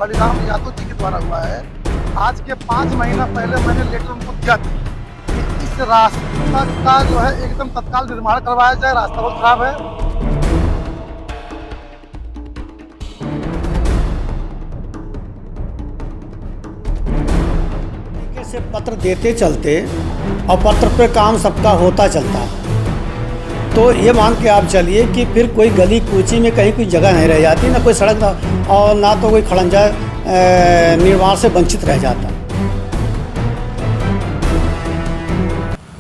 बलिराम यादव जी के द्वारा हुआ है। आज के 5 महीना पहले मैंने लेटर उनको दिया था कि इस रास्ता का जो है एकदम तत्काल निर्माण करवाया जाए, रास्ता बहुत खराब है। से पत्र देते चलते और पत्र पे काम सबका होता चलता है, तो ये मान के आप चलिए कि फिर कोई गली कूची में कहीं कोई जगह नहीं रह जाती, ना कोई सड़क और ना तो कोई खड़ंजा निर्माण से वंचित रह जाता।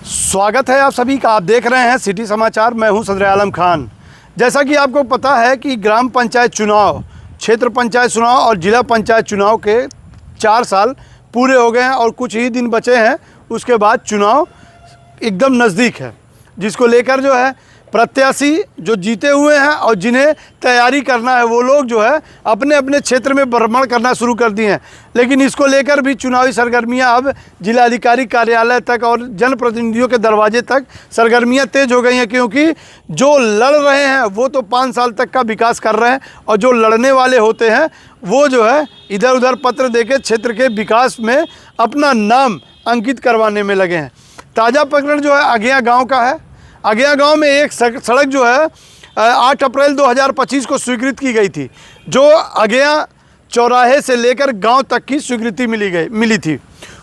स्वागत है आप सभी का। आप देख रहे हैं सिटी समाचार। मैं हूं सदर आलम खान। जैसा कि आपको पता है कि ग्राम पंचायत चुनाव, क्षेत्र पंचायत चुनाव और जिला पंचायत चुनाव के 4 साल पूरे हो गए हैं और कुछ ही दिन बचे हैं। उसके बाद चुनाव एकदम नज़दीक है, जिसको लेकर जो है प्रत्याशी जो जीते हुए हैं और जिन्हें तैयारी करना है वो लोग जो है अपने अपने क्षेत्र में भ्रमण करना शुरू कर दिए हैं। लेकिन इसको लेकर भी चुनावी सरगर्मियां अब जिलाधिकारी कार्यालय तक और जनप्रतिनिधियों के दरवाजे तक सरगर्मियां तेज़ हो गई हैं, क्योंकि जो लड़ रहे हैं वो तो 5 साल तक का विकास कर रहे हैं और जो लड़ने वाले होते हैं वो जो है इधर उधर पत्र देके क्षेत्र के विकास में अपना नाम अंकित करवाने में लगे हैं। ताज़ा प्रकरण जो है अगेया गाँव का है। अगेया गांव में एक सड़क जो है 8 अप्रैल 2025 को स्वीकृत की गई थी, जो अगेया चौराहे से लेकर गांव तक की स्वीकृति मिली थी।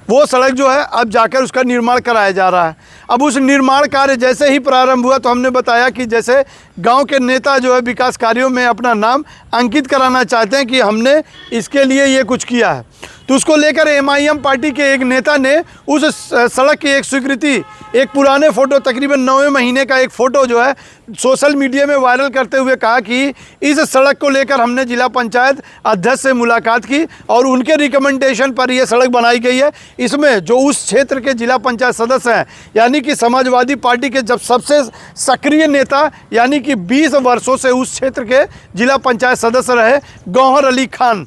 वो सड़क जो है अब जाकर उसका निर्माण कराया जा रहा है। अब उस निर्माण कार्य जैसे ही प्रारंभ हुआ तो हमने बताया कि जैसे गांव के नेता जो है विकास कार्यों में अपना नाम अंकित कराना चाहते हैं कि हमने इसके लिए ये कुछ किया है, तो उसको लेकर MIM पार्टी के एक नेता ने उस सड़क की एक स्वीकृति, एक पुराने फ़ोटो, तकरीबन 9वें महीने का एक फ़ोटो जो है सोशल मीडिया में वायरल करते हुए कहा कि इस सड़क को लेकर हमने जिला पंचायत अध्यक्ष से मुलाकात की और उनके रिकमेंडेशन पर यह सड़क बनाई गई है। इसमें जो उस क्षेत्र के जिला पंचायत सदस्य हैं, यानी कि समाजवादी पार्टी के जब सबसे सक्रिय नेता, यानी कि 20 वर्षों से उस क्षेत्र के जिला पंचायत सदस्य रहे गौहर अली खान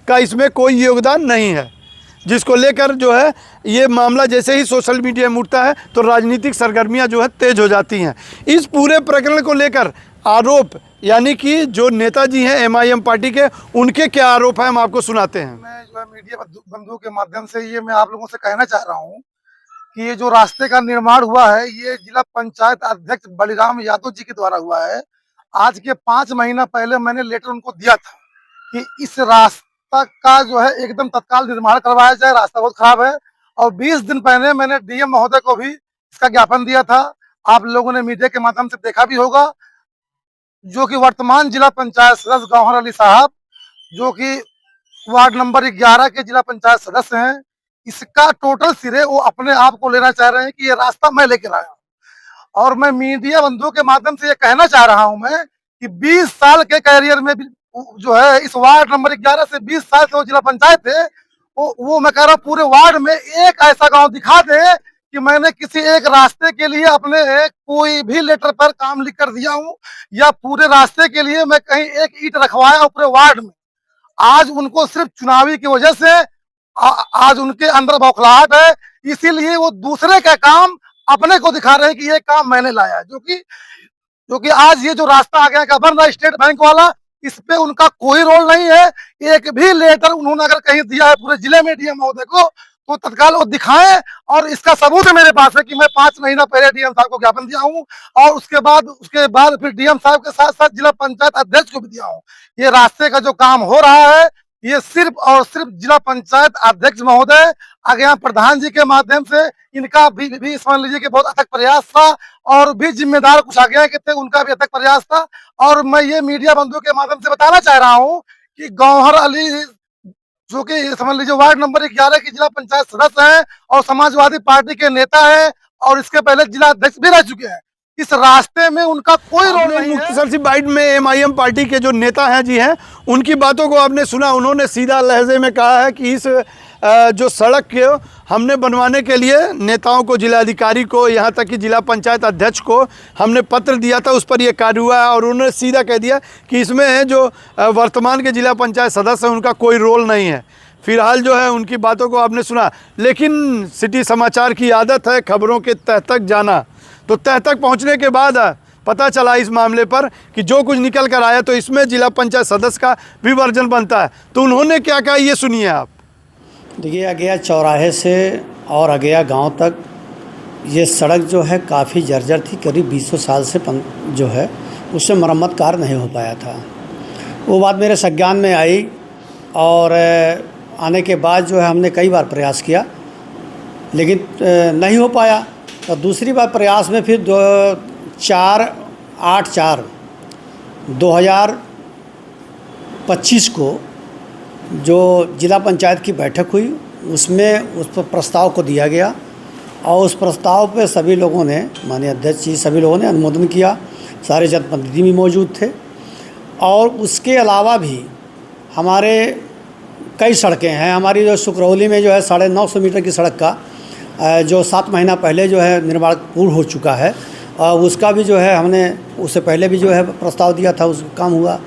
का इसमें कोई योगदान नहीं है, जिसको लेकर जो है ये मामला जैसे ही सोशल मीडिया में उठता है तो राजनीतिक सरगर्मियां जो है तेज़ हो जाती हैं। इस पूरे प्रकरण को लेकर आरोप, यानी कि जो नेताजी हैं MIM पार्टी के, उनके क्या आरोप हैं हम आपको सुनाते हैं। मैं जो है मीडिया बंधुओं के माध्यम से ये मैं आप लोगों से कहना चाह रहा हूँ कि ये जो रास्ते का निर्माण हुआ है ये जिला पंचायत अध्यक्ष बलिराम यादव जी के द्वारा हुआ है। आज के 5 महीना पहले मैंने लेटर उनको दिया था कि इस रास्ता का जो है एकदम तत्काल निर्माण करवाया जाए, रास्ता बहुत खराब है। और 20 दिन पहले मैंने DM महोदय को भी इसका ज्ञापन दिया था। आप लोगों ने मीडिया के माध्यम से देखा भी होगा, जो कि वर्तमान जिला पंचायत सदस्य गौहर अली साहब, जो कि वार्ड नंबर 11 के जिला पंचायत सदस्य हैं, इसका टोटल सिरे वो अपने आप को लेना चाह रहे हैं कि ये रास्ता मैं लेकर आया हूँ। और मैं मीडिया बंधुओं के माध्यम से ये कहना चाह रहा हूँ मैं कि 20 साल के कैरियर में जो है इस वार्ड नंबर 11 से 20 साल से वो जिला पंचायत थे, वो मैं कह रहा हूँ पूरे वार्ड में एक ऐसा गांव दिखा दे कि मैंने किसी एक रास्ते के लिए अपने कोई भी लेटर पर काम लिख कर दिया हूँ, या पूरे रास्ते के लिए मैं कहीं एक ईंट रखवाया पूरे वार्ड में। आज उनको सिर्फ चुनावी की वजह से आज उनके अंदर बौखलाहट है, इसीलिए वो दूसरे का काम अपने को दिखा रहे हैं कि ये काम मैंने लाया है। जो कि आज ये जो रास्ता आ गया का बन रहा है स्टेट बैंक वाला, इस पे उनका कोई रोल नहीं है। एक भी लेटर उन्होंने अगर कहीं दिया है पूरे जिले में DM महोदय को तो तत्काल वो दिखाएं, और इसका सबूत मेरे पास है कि मैं 5 महीना पहले DM साहब को ज्ञापन दिया हूं और उसके बाद फिर DM साहब के साथ साथ जिला पंचायत अध्यक्ष को भी दिया हूं। ये रास्ते का जो काम हो रहा है ये सिर्फ और सिर्फ जिला पंचायत अध्यक्ष महोदय अगेया प्रधान जी के माध्यम से, इनका भी समझ लीजिए कि बहुत अथक प्रयास था, और भी जिम्मेदार कुछ आगे के थे उनका भी अथक प्रयास था। और मैं ये मीडिया बंधुओं के माध्यम से बताना चाह रहा हूँ कि गौहर अली, जो कि समझ लीजिए वार्ड नंबर 11 की जिला पंचायत सदस्य हैं और समाजवादी पार्टी के नेता हैं और इसके पहले जिला अध्यक्ष भी रह चुके हैं, इस रास्ते में उनका कोई रोल नहीं है। मुख्तसर सी बाइट में MIM पार्टी के जो नेता हैं जी हैं, उनकी बातों को आपने सुना। उन्होंने सीधा लहजे में कहा है कि इस जो सड़क के हमने बनवाने के लिए नेताओं को, जिलाधिकारी को, यहाँ तक कि जिला पंचायत अध्यक्ष को हमने पत्र दिया था, उस पर यह कार्य हुआ है। और उन्होंने सीधा कह दिया कि इसमें जो वर्तमान के जिला पंचायत सदस्य हैं उनका कोई रोल नहीं है। फिलहाल जो है उनकी बातों को आपने सुना, लेकिन सिटी समाचार की आदत है खबरों के तह तक जाना। तो तह तक पहुँचने के बाद पता चला इस मामले पर कि जो कुछ निकल कर आया तो इसमें जिला पंचायत सदस्य का भी वर्जन बनता है। तो उन्होंने क्या कहा ये सुनिए आप। देखिए, अगेया चौराहे से और अगेया गांव तक ये सड़क जो है काफ़ी जर्जर थी, करीब 200 साल से जो है उससे मरम्मत कार्य नहीं हो पाया था। वो बात मेरे संज्ञान में आई और आने के बाद जो है हमने कई बार प्रयास किया, लेकिन नहीं हो पाया। और दूसरी बार प्रयास में फिर 4/8/2025 को जो जिला पंचायत की बैठक हुई उसमें उस पर प्रस्ताव को दिया गया और उस प्रस्ताव पे सभी लोगों ने, माननीय अध्यक्ष जी, सभी लोगों ने अनुमोदन किया। सारे जनप्रतिनिधि भी मौजूद थे। और उसके अलावा भी हमारे कई सड़कें हैं। हमारी जो सुकरौली में जो है 950 मीटर की सड़क का जो 7 महीना पहले जो है निर्माण पूर्ण हो चुका है, उसका भी जो है हमने उससे पहले भी जो है प्रस्ताव दिया था, उसका काम हुआ।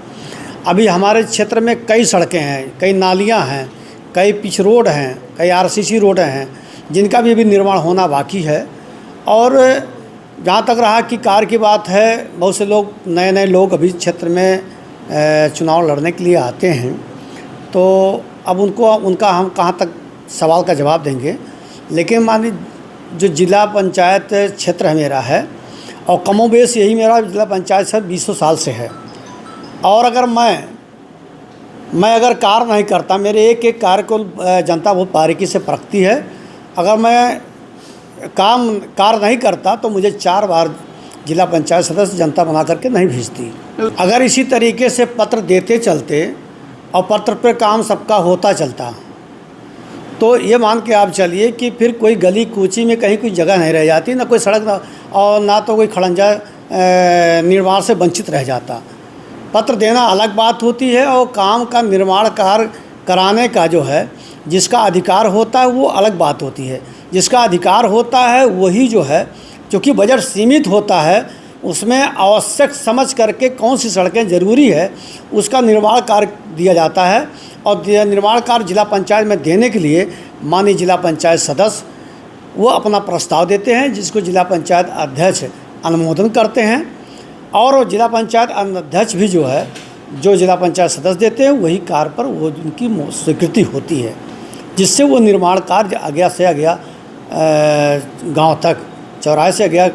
अभी हमारे क्षेत्र में कई सड़कें हैं, कई नालियां हैं, कई पिच रोड हैं, कई आरसीसी रोड हैं, जिनका भी अभी निर्माण होना बाकी है। और जहाँ तक रहा कि कार की बात है, बहुत से लोग नए लोग अभी क्षेत्र में चुनाव लड़ने के लिए आते हैं, तो अब उनका हम कहाँ तक सवाल का जवाब देंगे। लेकिन मान जो जिला पंचायत क्षेत्र है मेरा है, और कमोबेश यही मेरा जिला पंचायत से 200 साल से है। और अगर मैं अगर कार्य नहीं करता, मेरे एक कार्य को जनता बहुत बारीकी से परखती है। अगर मैं कार्य नहीं करता तो मुझे 4 बार जिला पंचायत सदस्य जनता बना करके नहीं भेजती। अगर इसी तरीके से पत्र देते चलते और पत्र पे काम सबका होता चलता, तो ये मान के आप चलिए कि फिर कोई गली कूची में कहीं कोई जगह नहीं रह जाती, ना कोई सड़क और ना तो कोई खड़ंजा निर्माण से वंचित रह जाता। पत्र देना अलग बात होती है और काम का निर्माण कार्य कराने का जो है जिसका अधिकार होता है वो अलग बात होती है। जिसका अधिकार होता है वही जो है, क्योंकि बजट सीमित होता है, उसमें आवश्यक समझ करके कौन सी सड़कें ज़रूरी है उसका निर्माण कार्य दिया जाता है। और निर्माण कार्य जिला पंचायत में देने के लिए माननीय जिला पंचायत सदस्य वो अपना प्रस्ताव देते हैं, जिसको जिला पंचायत अध्यक्ष अनुमोदन करते हैं। और जिला पंचायत अध्यक्ष भी जो है, जो जिला पंचायत सदस्य देते हैं वही कार्य पर वो उनकी स्वीकृति होती है, जिससे वो निर्माण कार्य अगेया से अगेया गांव तक, चौराहे से अगेया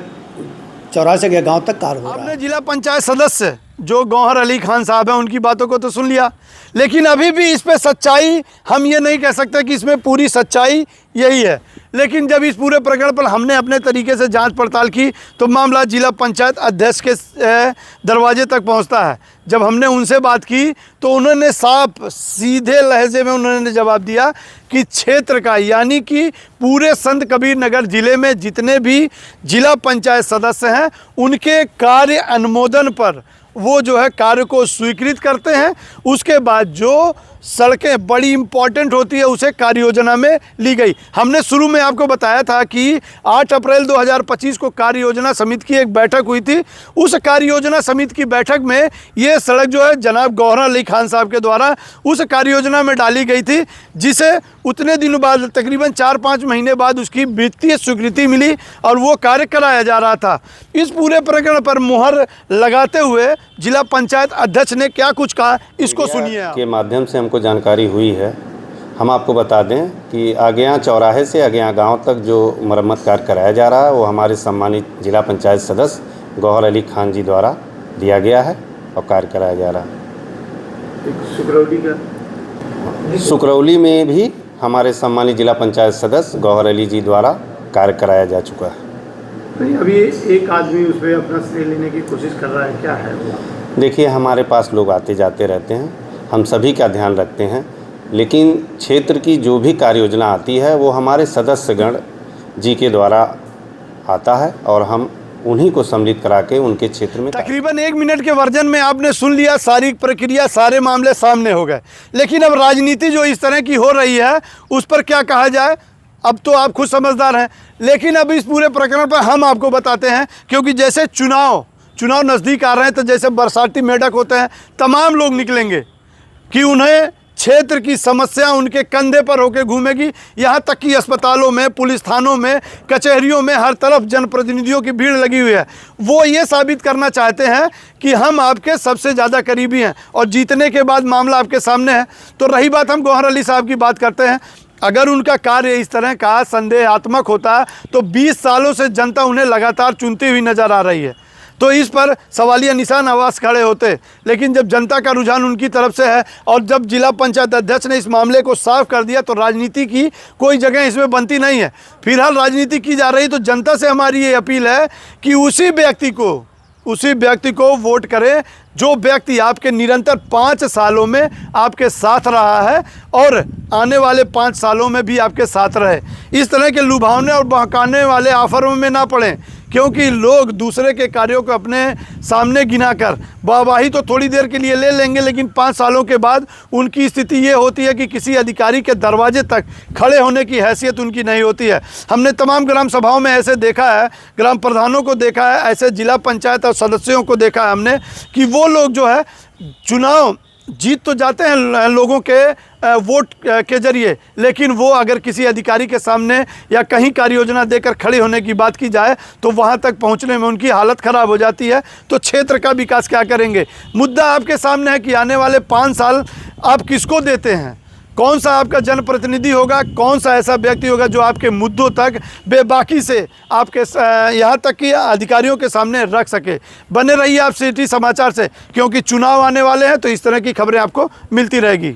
गांव तक कार्य हो रहा है। आपने जिला पंचायत सदस्य जो गौहर अली खान साहब हैं उनकी बातों को तो सुन लिया, लेकिन अभी भी इस पे सच्चाई हम ये नहीं कह सकते कि इसमें पूरी सच्चाई यही है। लेकिन जब इस पूरे प्रकरण पर हमने अपने तरीके से जांच पड़ताल की तो मामला जिला पंचायत अध्यक्ष के दरवाजे तक पहुंचता है। जब हमने उनसे बात की तो उन्होंने साफ सीधे लहजे में उन्होंने जवाब दिया कि क्षेत्र का, यानी कि पूरे संत कबीर नगर जिले में जितने भी जिला पंचायत सदस्य हैं उनके कार्य अनुमोदन पर वो जो है कार्य को स्वीकृत करते हैं। उसके बाद जो सड़कें बड़ी इंपॉर्टेंट होती है उसे कार्य योजना में ली गई। हमने शुरू में आपको बताया था कि 8 अप्रैल 2025 को कार्य योजना समिति की एक बैठक हुई थी। उस कार्य योजना समिति की बैठक में ये सड़क जो है जनाब गौहर अली खान साहब के द्वारा उस कार्य योजना में डाली गई थी, जिसे उतने दिनों बाद तकरीबन 4-5 महीने बाद उसकी वित्तीय स्वीकृति मिली और वो कार्य कराया जा रहा था। इस पूरे प्रकरण पर मुहर लगाते हुए जिला पंचायत अध्यक्ष ने क्या कुछ कहा, इसको सुनिए आप। के माध्यम से हमको जानकारी हुई है। हम आपको बता दें कि अगेया चौराहे से अगेया गांव तक जो मरम्मत कार्य कराया जा रहा है वो हमारे सम्मानित जिला पंचायत सदस्य गौहर अली खान जी द्वारा दिया गया है और कार्य कराया जा रहा है। सुकरौली में भी हमारे सम्मानित जिला पंचायत सदस्य गौहर अली जी द्वारा कार्य कराया जा चुका है। नहीं, अभी एक आदमी उस पर अपना श्रेय लेने की कोशिश कर रहा है, क्या है वो? देखिए, हमारे पास लोग आते जाते रहते हैं, हम सभी का ध्यान रखते हैं, लेकिन क्षेत्र की जो भी कार्य योजना आती है वो हमारे सदस्यगण जी के द्वारा आता है और हम उन्हीं को सम्मिलित करा के उनके क्षेत्र में। तकरीबन 1 मिनट के वर्जन में आपने सुन लिया, सारी प्रक्रिया, सारे मामले सामने हो गए। लेकिन अब राजनीति जो इस तरह की हो रही है उस पर क्या कहा जाए, अब तो आप खुद समझदार हैं। लेकिन अब इस पूरे प्रकरण पर हम आपको बताते हैं, क्योंकि जैसे चुनाव नज़दीक आ रहे हैं तो जैसे बरसाती मेढक होते हैं, तमाम लोग निकलेंगे कि उन्हें क्षेत्र की समस्या उनके कंधे पर होकर घूमेगी। यहाँ तक कि अस्पतालों में, पुलिस थानों में, कचहरियों में हर तरफ जनप्रतिनिधियों की भीड़ लगी हुई है। वो ये साबित करना चाहते हैं कि हम आपके सबसे ज़्यादा करीबी हैं और जीतने के बाद मामला आपके सामने है। तो रही बात, हम गौहर अली साहब की बात करते हैं। अगर उनका कार्य इस तरह का संदेहात्मक होता तो 20 सालों से जनता उन्हें लगातार चुनती हुई नज़र आ रही है, तो इस पर सवालिया निशान आवाज़ खड़े होते। लेकिन जब जनता का रुझान उनकी तरफ से है और जब जिला पंचायत अध्यक्ष ने इस मामले को साफ कर दिया तो राजनीति की कोई जगह इसमें बनती नहीं है। फिलहाल राजनीति की जा रही, तो जनता से हमारी ये अपील है कि उसी व्यक्ति को वोट करें जो व्यक्ति आपके निरंतर 5 सालों में आपके साथ रहा है और आने वाले 5 सालों में भी आपके साथ रहे। इस तरह के लुभावने और बहकाने वाले ऑफरों में ना पड़ें, क्योंकि लोग दूसरे के कार्यों को अपने सामने गिनाकर वाहवाही तो थोड़ी देर के लिए ले लेंगे, लेकिन 5 सालों के बाद उनकी स्थिति ये होती है कि किसी अधिकारी के दरवाजे तक खड़े होने की हैसियत उनकी नहीं होती है। हमने तमाम ग्राम सभाओं में ऐसे देखा है, ग्राम प्रधानों को देखा है, ऐसे जिला पंचायत और सदस्यों को देखा है हमने कि वो लोग जो है चुनाव जीत तो जाते हैं लोगों के वोट के जरिए, लेकिन वो अगर किसी अधिकारी के सामने या कहीं कार्य योजना देकर खड़े होने की बात की जाए तो वहाँ तक पहुँचने में उनकी हालत ख़राब हो जाती है। तो क्षेत्र का विकास क्या करेंगे? मुद्दा आपके सामने है कि आने वाले 5 साल आप किसको देते हैं, कौन सा आपका जनप्रतिनिधि होगा, कौन सा ऐसा व्यक्ति होगा जो आपके मुद्दों तक बेबाकी से आपके यहाँ तक कि अधिकारियों के सामने रख सके। बने रहिए आप सिटी समाचार से, क्योंकि चुनाव आने वाले हैं तो इस तरह की खबरें आपको मिलती रहेगी।